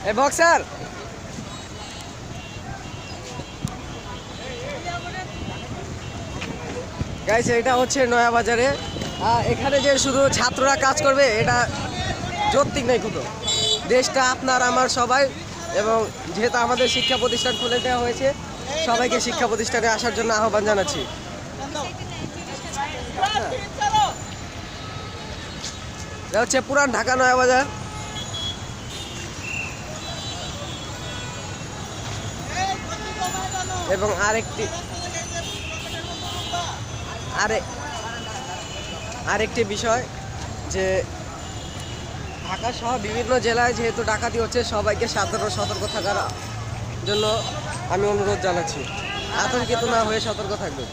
এ boxer guys, এটা হচ্ছে নয়া বাজারে। এখানে যে শুধু ছাত্ররা কাজ করবে এটা যৌক্তিক নাই কিন্তু। দেশটা আপনার আমার সবাই, এবং যেহেতু আমাদের শিক্ষা প্রতিষ্ঠান খুলে দেওয়া হয়েছে, সবাইকে শিক্ষা প্রতিষ্ঠানে আসার জন্য আহ্বান জানাচ্ছি। এটা হচ্ছে পুরান ঢাকা নয়া বাজার। এবং আরেকটি বিষয় যে ঢাকা সহ বিভিন্ন জেলায় যেহেতু ডাকাতি হচ্ছে, সবাইকে সাধারণ সতর্ক থাকার জন্য আমি অনুরোধ জানাচ্ছি। আতঙ্কিত না হয়ে সতর্ক থাকবেন।